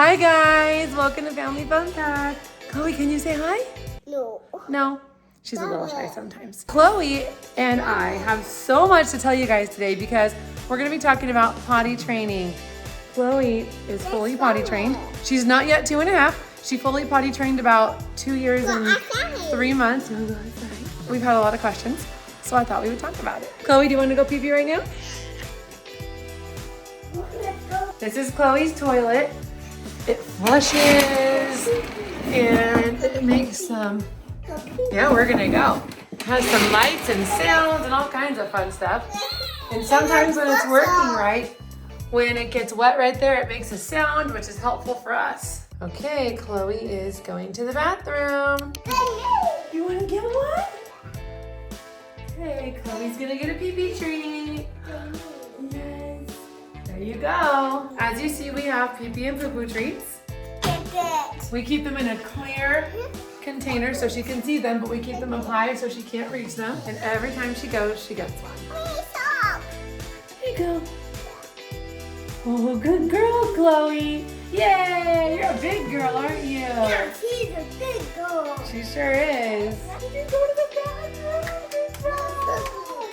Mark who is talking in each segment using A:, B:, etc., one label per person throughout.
A: Hi guys, welcome to Family Fun Pack. Chloe, can you say hi?
B: No.
A: No? She's a little shy sometimes. Chloe and I have so much to tell you guys today because we're gonna be talking about potty training. Chloe is fully potty trained. She's not yet 2.5. She fully potty trained about 2 years and 3 months. We've had a lot of questions, so I thought we would talk about it. Chloe, do you want to go pee-pee right now? This is Chloe's toilet. It flushes and it makes some, yeah, we're gonna go. It has some lights and sounds and all kinds of fun stuff. And sometimes when it's working right, when it gets wet right there, it makes a sound, which is helpful for us. Okay, Chloe is going to the bathroom. You wanna get one? Okay, Chloe's gonna get a pee-pee treat. Yes. There you go. As you see, we have pee-pee and poo-poo treats. We keep them in a clear container so she can see them, but we keep them up high so she can't reach them. And every time she goes, she gets one. There you go. Oh, good girl, Chloe. Yay, you're a big girl, aren't you?
B: Yeah, she's a big girl.
A: She sure is.
B: Did you go to the bathroom?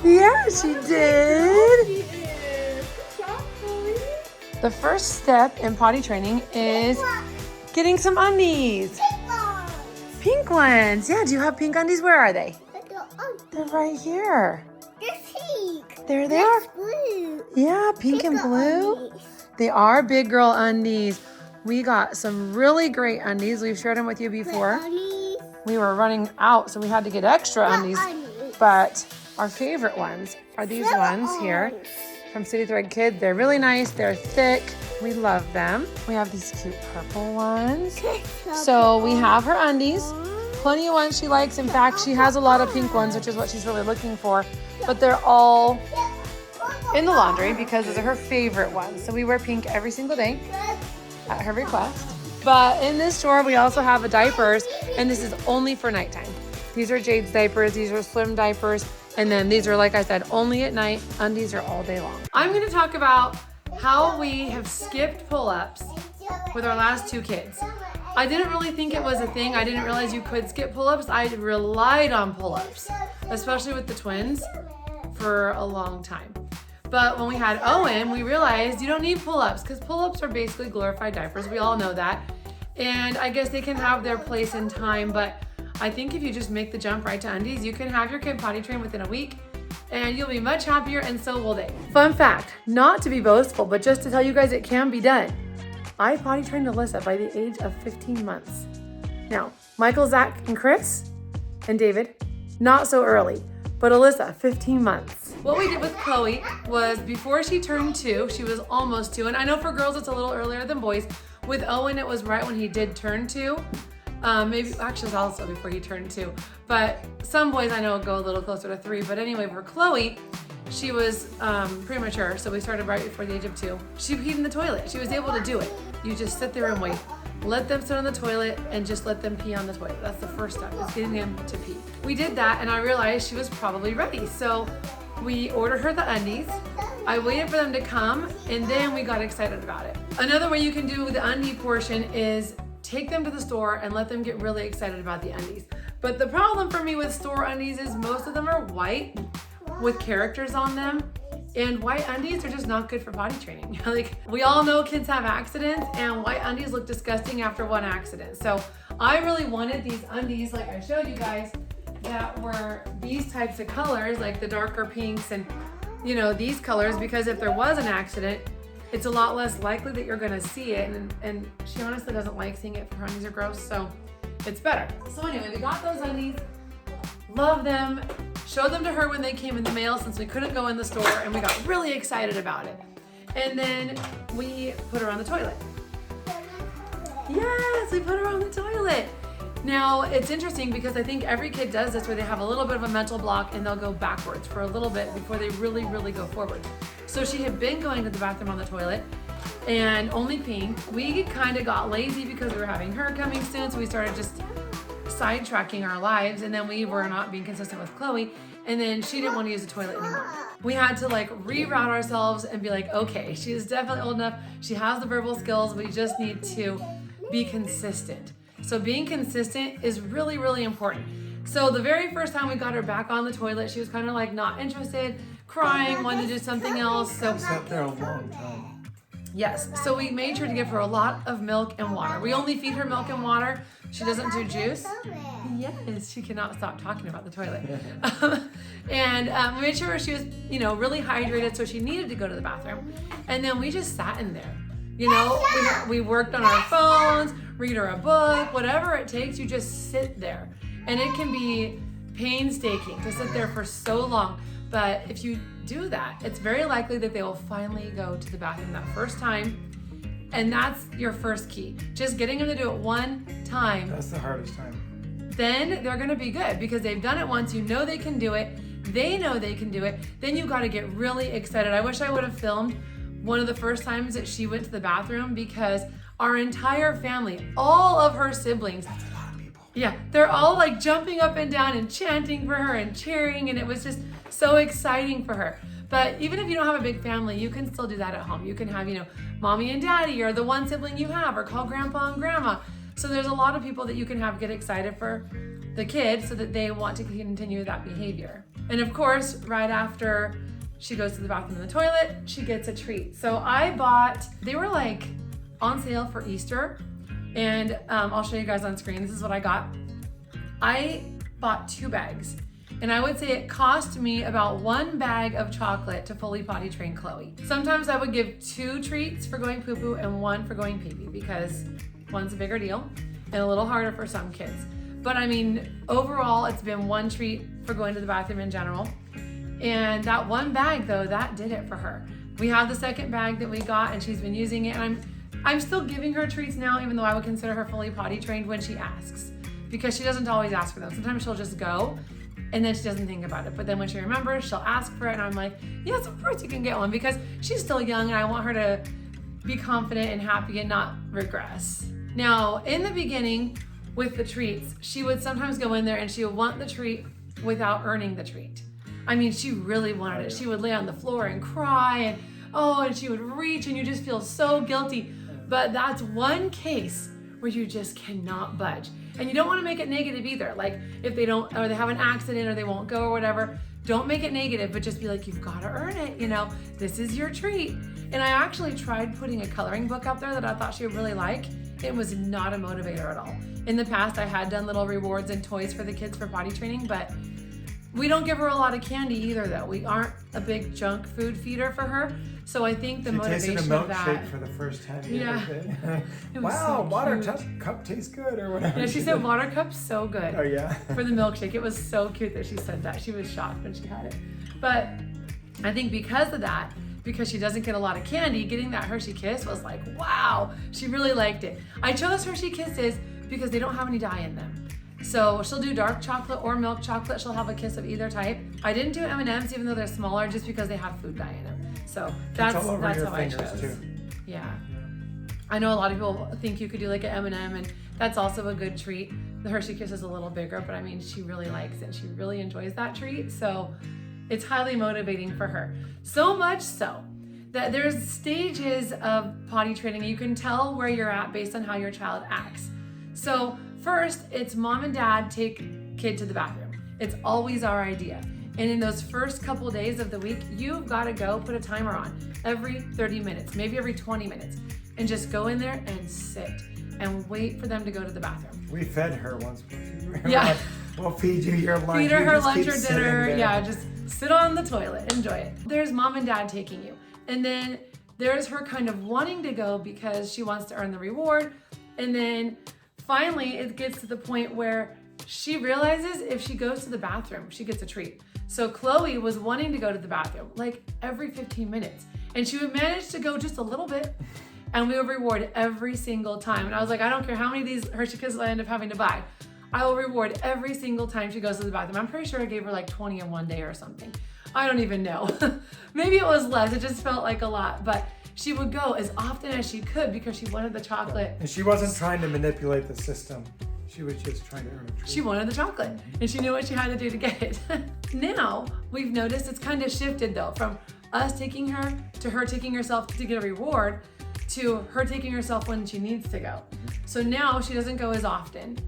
A: Yeah, she did.
B: She is. Good job, Chloe.
A: The first step in potty training is getting some undies. Pink ones. Yeah, do you have pink undies? Where are they? They're right here.
B: They're pink.
A: There they are.
B: Blue.
A: Yeah, pink and blue.
B: Undies.
A: They are big girl undies. We got some really great undies. We've shared them with you before.
B: Undies.
A: We were running out, so we had to get extra undies. But our favorite ones are these ones here from City Thread Kids. They're really nice. They're thick. We love them. We have these cute purple ones. So we have her undies. Plenty of ones she likes. In fact, she has a lot of pink ones, which is what she's really looking for. But they're all in the laundry because those are her favorite ones. So we wear pink every single day at her request. But in this drawer, we also have a diapers, and this is only for nighttime. These are Jade's diapers. These are swim diapers. And then these are, like I said, only at night. Undies are all day long. I'm going to talk about how we have skipped pull-ups with our last 2 kids. I didn't really think it was a thing. I didn't realize you could skip pull-ups. I relied on pull-ups, especially with the twins, for a long time. But when we had Owen, we realized you don't need pull-ups because pull-ups are basically glorified diapers. We all know that. And I guess they can have their place in time, but I think if you just make the jump right to undies, you can have your kid potty trained within a week and you'll be much happier and so will they. Fun fact, not to be boastful, but just to tell you guys it can be done. I potty trained Alyssa by the age of 15 months. Now, Michael, Zach, and Chris, and David, not so early, but Alyssa, 15 months. What we did with Chloe was before she turned 2, she was almost 2, and I know for girls it's a little earlier than boys. With Owen, it was right when he did turn 2. Maybe, actually it was also before he turned 2, but some boys I know go a little closer to 3, but anyway, for Chloe, she was premature, so we started right before the age of 2. She peed in the toilet. She was able to do it. You just sit there and wait. Let them sit on the toilet and just let them pee on the toilet. That's the first step, is getting them to pee. We did that and I realized she was probably ready, so we ordered her the undies. I waited for them to come and then we got excited about it. Another way you can do the undie portion is take them to the store and let them get really excited about the undies. But the problem for me with store undies is most of them are white with characters on them, and white undies are just not good for potty training. Like, we all know kids have accidents and white undies look disgusting after one accident. So I really wanted these undies, like I showed you guys, that were these types of colors, like the darker pinks and, you know, these colors, because if there was an accident, it's a lot less likely that you're gonna see it, and she honestly doesn't like seeing it. Her undies are gross, so it's better. So anyway, we got those undies, love them, showed them to her when they came in the mail since we couldn't go in the store, and we got really excited about it. And then we put her on the toilet. Yes, we put her on the toilet. Now, it's interesting because I think every kid does this where they have a little bit of a mental block and they'll go backwards for a little bit before they really, really go forward. So she had been going to the bathroom on the toilet and only peeing. We kind of got lazy because we were having her coming soon, so we started just sidetracking our lives, and then we were not being consistent with Chloe. And then she didn't want to use the toilet anymore. We had to like reroute ourselves and be like, okay, she is definitely old enough. She has the verbal skills. We just need to be consistent. So being consistent is really, really important. So the very first time we got her back on the toilet, she was kind of like not interested, crying, wanted to do something else. So
C: Sat there a long time.
A: yes, so we made sure to give her a lot of milk and water. We only feed her milk and water. She doesn't do juice. Yes, she cannot stop talking about the toilet. And we made sure she was, really hydrated, so she needed to go to the bathroom. And then we just sat in there. We worked on our phones, read her a book, whatever it takes, you just sit there. And it can be painstaking to sit there for so long. But if you do that, it's very likely that they will finally go to the bathroom that first time. And that's your first key. Just getting them to do it one time.
C: That's the hardest time.
A: Then they're gonna be good because they've done it once. You know they can do it. They know they can do it. Then you gotta get really excited. I wish I would have filmed one of the first times that she went to the bathroom because our entire family, all of her siblings,
C: That's a lot of people.
A: yeah, they're all like jumping up and down and chanting for her and cheering, and it was just so exciting for her. But even if you don't have a big family, you can still do that at home. You can have, mommy and daddy, or the one sibling you have, or call grandpa and grandma. So there's a lot of people that you can have get excited for the kid so that they want to continue that behavior. And of course, right after she goes to the bathroom and the toilet, she gets a treat. So I bought, they were like on sale for Easter, and I'll show you guys on screen. This is what I got. I bought 2 bags. And I would say it cost me about 1 bag of chocolate to fully potty train Chloe. Sometimes I would give 2 treats for going poo-poo and 1 for going pee-pee because one's a bigger deal and a little harder for some kids. But I mean, overall, it's been 1 treat for going to the bathroom in general. And that 1 bag though, that did it for her. We have the second bag that we got and she's been using it, and I'm still giving her treats now, even though I would consider her fully potty trained when she asks, because she doesn't always ask for them. Sometimes she'll just go and then she doesn't think about it. But then when she remembers, she'll ask for it, and I'm like, yes, of course you can get one, because she's still young and I want her to be confident and happy and not regress. Now, in the beginning with the treats, she would sometimes go in there and she would want the treat without earning the treat. I mean, she really wanted it. She would lay on the floor and cry, and she would reach, and you just feel so guilty. But that's one case where you just cannot budge. And you don't want to make it negative either. Like if they don't, or they have an accident, or they won't go or whatever, don't make it negative, but just be like, you've got to earn it. This is your treat. And I actually tried putting a coloring book up there that I thought she would really like. It was not a motivator at all. In the past, I had done little rewards and toys for the kids for potty training, but we don't give her a lot of candy either though. We aren't a big junk food feeder for her. So I think the motivation
C: tasted a
A: of that.
C: milkshake for the first time.
A: Yeah. It was
C: Wow,
A: so
C: water
A: cute.
C: cup tastes good, or whatever.
A: Yeah, she said water cup's so good.
C: Oh yeah.
A: For the milkshake. It was so cute that she said that. She was shocked when she had it. But I think because of that, because she doesn't get a lot of candy, getting that Hershey Kiss was like, wow, she really liked it. I chose Hershey Kisses because they don't have any dye in them. So she'll do dark chocolate or milk chocolate. She'll have a kiss of either type. I didn't do M&Ms even though they're smaller, just because they have food dye in them. So that's
C: all over your
A: how I
C: fingers,
A: chose.
C: too.
A: Yeah. I know a lot of people think you could do like an M&M, and that's also a good treat. The Hershey Kiss is a little bigger, but I mean, she really likes it. She really enjoys that treat. So it's highly motivating for her. So much so that there's stages of potty training. You can tell where you're at based on how your child acts. So first, it's mom and dad take kid to the bathroom. It's always our idea. And in those first couple of days of the week, you've got to go put a timer on every 30 minutes, maybe every 20 minutes, and just go in there and sit and wait for them to go to the bathroom.
C: We fed her once.
A: Yeah.
C: We'll feed you your lunch.
A: Feed her
C: You
A: her
C: just
A: lunch
C: keep
A: or
C: sitting
A: dinner.
C: there.
A: Yeah, just sit on the toilet, enjoy it. There's mom and dad taking you. And then there's her kind of wanting to go because she wants to earn the reward. And then finally it gets to the point where she realizes if she goes to the bathroom, she gets a treat. So Chloe was wanting to go to the bathroom like every 15 minutes. And she would manage to go just a little bit, and we would reward every single time. And I was like, I don't care how many of these Hershey Kisses I end up having to buy. I will reward every single time she goes to the bathroom. I'm pretty sure I gave her like 20 in one day or something. I don't even know. Maybe it was less. It just felt like a lot. But she would go as often as she could because she wanted the chocolate.
C: And she wasn't trying to manipulate the system. She was just trying to earn a treat.
A: She wanted the chocolate and she knew what she had to do to get it. Now we've noticed it's kind of shifted though, from us taking her to her taking herself to get a reward to her taking herself when she needs to go. So now she doesn't go as often,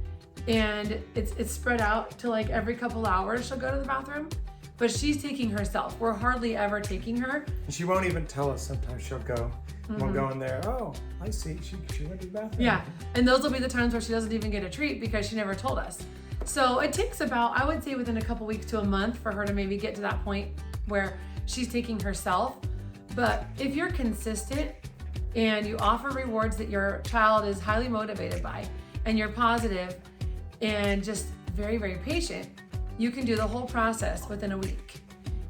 A: and it's spread out to like every couple hours she'll go to the bathroom, but she's taking herself. We're hardly ever taking her.
C: And she won't even tell us. Sometimes she'll go. We'll go in there. Oh, I see. She went to the bathroom.
A: Yeah, and those will be the times where she doesn't even get a treat because she never told us. So it takes about, I would say, within a couple weeks to a month for her to maybe get to that point where she's taking herself. But if you're consistent and you offer rewards that your child is highly motivated by, and you're positive and just very, very patient, you can do the whole process within a week.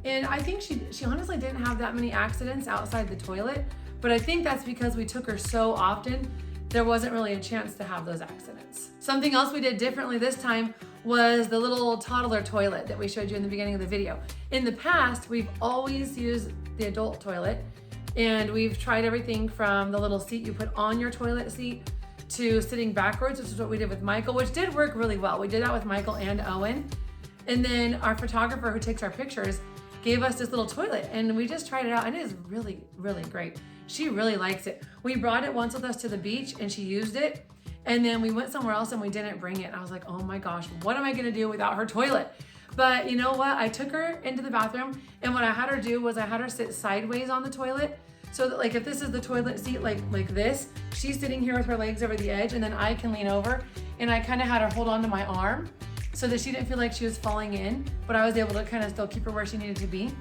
A: And I think she honestly didn't have that many accidents outside the toilet, but I think that's because we took her so often, there wasn't really a chance to have those accidents. Something else we did differently this time was the little toddler toilet that we showed you in the beginning of the video. In the past, we've always used the adult toilet, and we've tried everything from the little seat you put on your toilet seat to sitting backwards, which is what we did with Michael, which did work really well. We did that with Michael and Owen. And then our photographer who takes our pictures gave us this little toilet, and we just tried it out, and it is really, really great. She really likes it. We brought it once with us to the beach and she used it, and then we went somewhere else and we didn't bring it. I was like, oh my gosh, what am I gonna do without her toilet? But you know what? I took her into the bathroom, and what I had her do was I had her sit sideways on the toilet, so that like if this is the toilet seat like this, she's sitting here with her legs over the edge, and then I can lean over, and I kind of had her hold on to my arm so that she didn't feel like she was falling in, but I was able to kind of still keep her where she needed to be.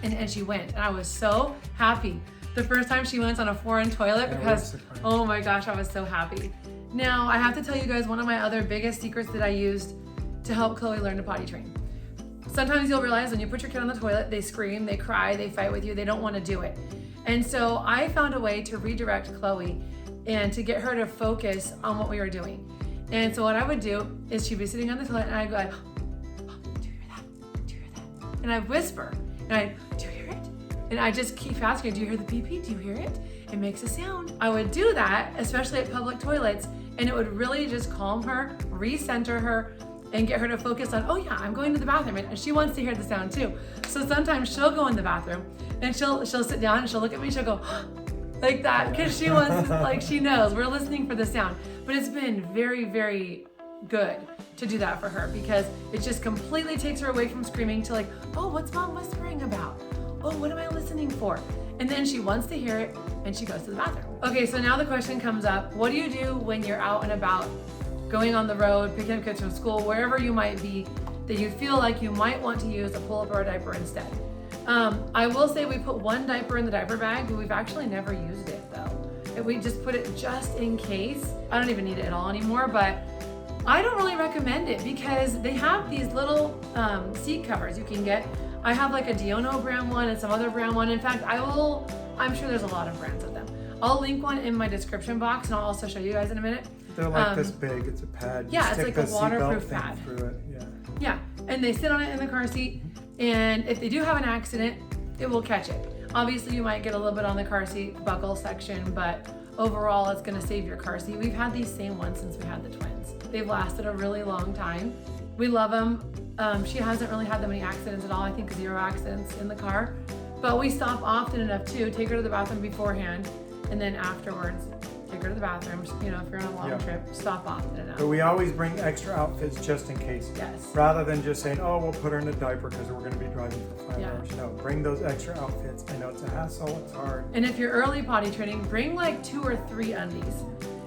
A: And she went, and I was so happy the first time she went on a foreign toilet because, oh my gosh, I was so happy. Now, I have to tell you guys one of my other biggest secrets that I used to help Chloe learn to potty train. Sometimes you'll realize when you put your kid on the toilet, they scream, they cry, they fight with you, they don't want to do it. And so I found a way to redirect Chloe and to get her to focus on what we were doing. And so what I would do is she'd be sitting on the toilet, and I'd go, do you hear that? Do you hear that? And I'd whisper, and I'd, do you hear it? And I just keep asking her, do you hear the pee pee? Do you hear it? It makes a sound. I would do that, especially at public toilets, and it would really just calm her, recenter her, and get her to focus on, oh yeah, I'm going to the bathroom, and she wants to hear the sound too. So sometimes she'll go in the bathroom and she'll sit down and she'll look at me and she'll go like that, because she wants, like, she knows we're listening for the sound. But it's been very, very good to do that for her, because it just completely takes her away from screaming to like, oh, what's mom whispering about? Oh, what am I listening for? And then she wants to hear it and she goes to the bathroom. Okay, so now the question comes up, what do you do when you're out and about, going on the road, picking up kids from school, wherever you might be, that you feel like you might want to use a pull-up or a diaper instead? I will say we put one diaper in the diaper bag, but we've actually never used it though. We just put it just in case. I don't even need it at all anymore, but I don't really recommend it because they have these little seat covers you can get. I have like a Diono brand one and some other brand one. In fact, I'm sure there's a lot of brands of them. I'll link one in my description box, and I'll also show you guys in a minute.
C: They're like this big. It's a pad.
A: Yeah, it's like a waterproof
C: pad.
A: pad.
C: Through it. Yeah.
A: Yeah, and they sit on it in the car seat, and if they do have an accident, it will catch it. Obviously, you might get a little bit on the car seat buckle section, but overall, it's gonna save your car seat. We've had these same ones since we had the twins. They've lasted a really long time. We love them. She hasn't really had that many accidents at all. I think 0 accidents in the car, but we stop often enough to take her to the bathroom beforehand, and then afterwards, take her to the bathroom. You know, if you're on a long trip, stop often enough.
C: But we always bring extra outfits just in case.
A: Yes.
C: Rather than just saying, oh, we'll put her in a diaper because we're going to be driving for 5 hours. No, bring those extra outfits. I know it's a hassle, it's hard.
A: And if you're early potty training, bring like 2 or 3 undies,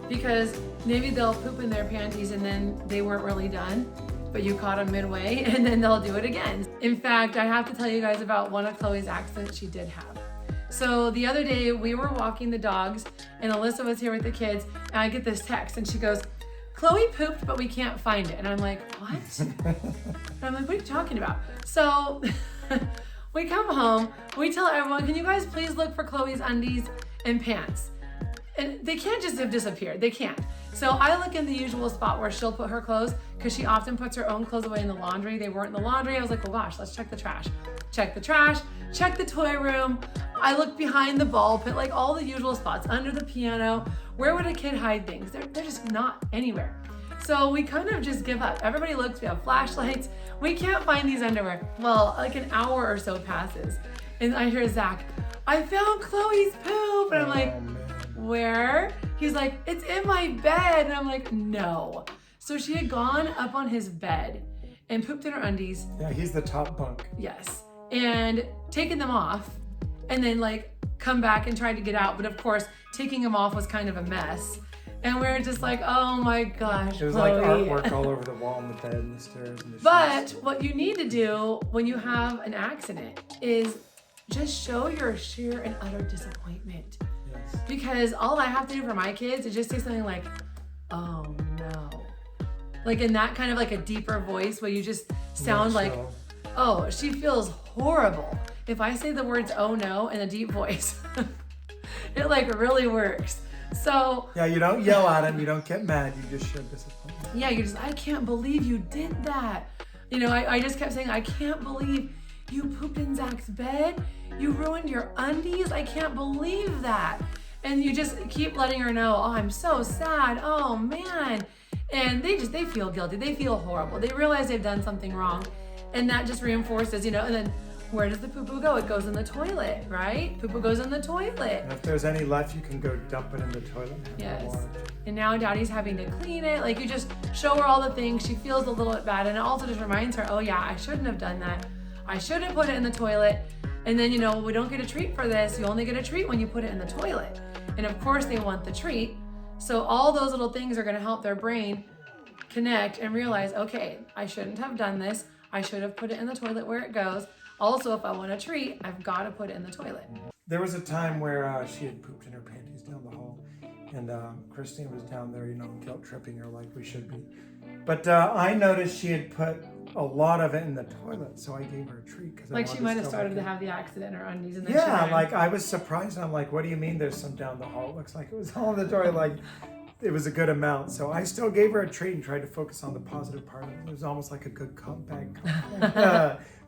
A: because maybe they'll poop in their panties and then they weren't really done, but you caught them midway, and then they'll do it again. In fact, I have to tell you guys about one of Chloe's accidents she did have. So the other day we were walking the dogs, and Alyssa was here with the kids, and I get this text, and she goes, Chloe pooped, but we can't find it. And I'm like, what? And I'm like, what are you talking about? So we come home, we tell everyone, can you guys please look for Chloe's undies and pants? And they can't just have disappeared, they can't. So I look in the usual spot where she'll put her clothes, because she often puts her own clothes away in the laundry. They weren't in the laundry. I was like, well, gosh, let's check the trash. Check the trash, check the toy room. I look behind the ball pit, like all the usual spots, under the piano. Where would a kid hide things? They're just not anywhere. So we kind of just give up. Everybody looks, we have flashlights. We can't find these underwear. Well, like an hour or so passes. And I hear Zach, I found Chloe's poop. And I'm like, where? He's like, it's in my bed. And I'm like, no. So she had gone up on his bed and pooped in her undies.
C: Yeah, he's the top bunk.
A: Yes. And taken them off and then like come back and tried to get out. But of course, taking them off was kind of a mess. And we were just like, oh my gosh,
C: It was
A: Chloe.
C: like artwork all over the wall and the bed and the stairs and the
A: But
C: sheets.
A: what you need to do when you have an accident is just show your sheer and utter disappointment.
C: Yes.
A: Because all I have to do for my kids is just say something like, oh no. Like in that kind of like a deeper voice where you just sound like,
C: So,
A: oh, she feels horrible. If I say the words oh no in a deep voice, it like really works. So
C: yeah, you don't yell at him, you don't get mad, you just show disappointment.
A: yeah, you're just, I can't believe you did that. You know, I just kept saying, I can't believe you pooped in Zach's bed. You ruined your undies. I can't believe that. And you just keep letting her know, oh, I'm so sad. Oh man. And they feel guilty. They feel horrible. They realize they've done something wrong. And that just reinforces, you know, and then where does the poo-poo go? It goes in the toilet, right? Poo-poo goes in the toilet.
C: And if there's any left, you can go dump it in the toilet and have
A: Yes.
C: it washed.
A: And now Daddy's having to clean it. Like you just show her all the things. She feels a little bit bad. And it also just reminds her, oh yeah, I shouldn't have done that. I shouldn't put it in the toilet. And then, you know, we don't get a treat for this. You only get a treat when you put it in the toilet. And of course they want the treat. So all those little things are gonna help their brain connect and realize, okay, I shouldn't have done this. I should have put it in the toilet where it goes. Also, if I want a treat, I've got to put it in the toilet.
C: There was a time where she had pooped in her panties down the hall, and Kristine was down there, you know, guilt tripping her like we should be. But I noticed she had put a lot of it in the toilet, so I gave her a treat. Cause
A: Like she might have started to have the accident in her undies. And then she
C: Yeah,
A: ran.
C: like I was surprised. I'm like, what do you mean there's some down the hall? It looks like it was all in the toilet. Like it was a good amount. So I still gave her a treat and tried to focus on the positive part of it. It was almost like a good comeback.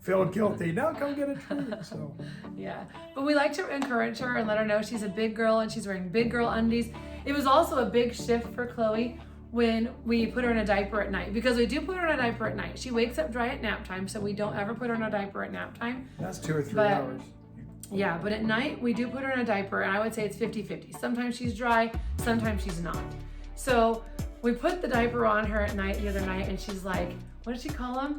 C: Feel guilty. Now come get a treat. So
A: Yeah, but we like to encourage her and let her know she's a big girl and she's wearing big girl undies. It was also a big shift for Chloe when we put her in a diaper at night, because we do put her in a diaper at night. She wakes up dry at nap time, so we don't ever put her in a diaper at nap time.
C: that's 2 or 3
A: But-
C: hours.
A: Yeah, but at night we do put her in a diaper, and I would say it's 50-50. Sometimes she's dry, sometimes she's not. So we put the diaper on her at night the other night, and she's like, what did she call them?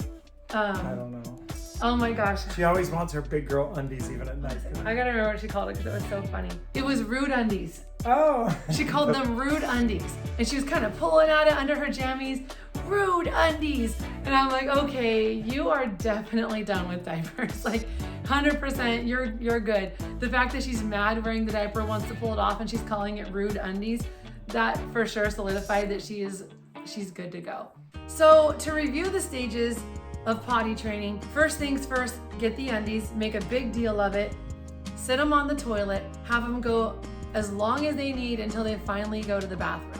C: I don't know.
A: Oh my gosh.
C: She always wants her big girl undies even at night.
A: I gotta remember what she called it because it was so funny. It was rude undies.
C: Oh.
A: She called them rude undies. And she was kind of pulling at it under her jammies. Rude undies. And I'm like, okay, you are definitely done with diapers. Like 100%, you're good. The fact that she's mad wearing the diaper, wants to pull it off, and she's calling it rude undies, that for sure solidified that she's good to go. So to review the stages of potty training, first things first, get the undies, make a big deal of it, sit them on the toilet, have them go as long as they need until they finally go to the bathroom.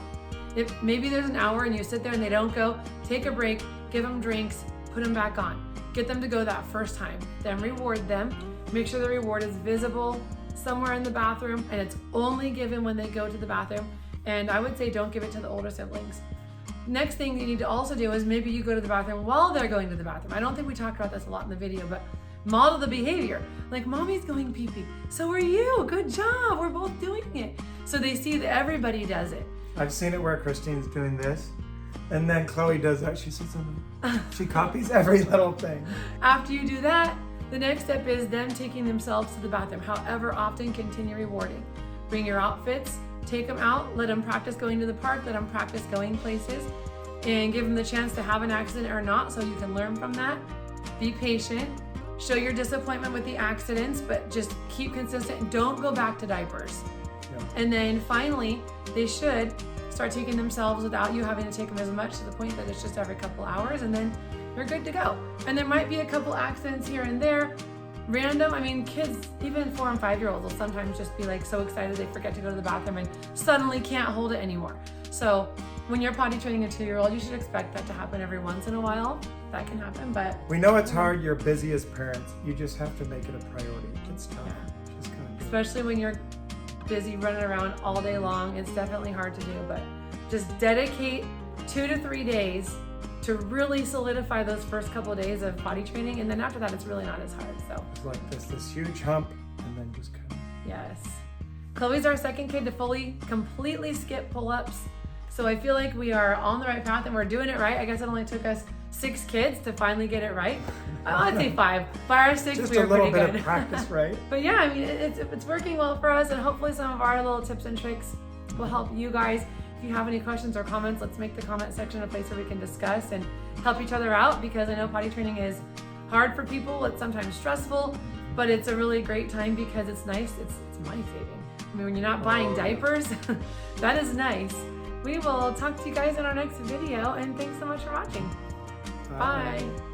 A: If maybe there's an hour and you sit there and they don't go, take a break, give them drinks, put them back on. Get them to go that first time, then reward them. Make sure the reward is visible somewhere in the bathroom, and it's only given when they go to the bathroom. And I would say don't give it to the older siblings. Next thing you need to also do is maybe you go to the bathroom while they're going to the bathroom. I don't think we talked about this a lot in the video, but model the behavior. Like, mommy's going pee-pee, so are you. Good job, we're both doing it. So they see that everybody does it.
C: I've seen it where Kristine's doing this, and then Chloe does that. She sits in, she copies every little thing.
A: After you do that, the next step is them taking themselves to the bathroom. However often, continue rewarding. Bring your outfits, take them out, let them practice going to the park, let them practice going places, and give them the chance to have an accident or not, so you can learn from that. Be patient, show your disappointment with the accidents, but just keep consistent. Don't go back to diapers.
C: Yeah.
A: And then finally, they should start taking themselves without you having to take them as much, to the point that it's just every couple hours, and then you're good to go. And there might be a couple accidents here and there, random. I mean, kids, even 4 and 5-year-olds will sometimes just be like so excited they forget to go to the bathroom and suddenly can't hold it anymore. So when you're potty training a 2-year-old, you should expect that to happen every once in a while. That can happen, but
C: We know it's hard. You're busy as parents. You just have to make it a priority. It's tough.
A: Yeah.
C: Just gotta do it.
A: especially when you're busy running around all day long, it's definitely hard to do, but just dedicate 2 to 3 days to really solidify those first couple of days of potty training, and then after that it's really not as hard. So
C: It's like this huge hump, and then just kind of.
A: yes. Chloe's our second kid to completely skip pull-ups. So I feel like we are on the right path and we're doing it right. I guess it only took us 6 kids to finally get it right. I'd say 5. By our 6th,
C: Just
A: we
C: a
A: were
C: little
A: pretty
C: bit
A: good.
C: of practice, right?
A: But yeah, I mean, it's working well for us, and hopefully some of our little tips and tricks will help you guys. If you have any questions or comments, let's make the comment section a place where we can discuss and help each other out, because I know potty training is hard for people. It's sometimes stressful, but it's a really great time because it's nice. It's money saving. I mean, when you're not buying diapers, that is nice. We will talk to you guys in our next video, and thanks so much for watching. Bye.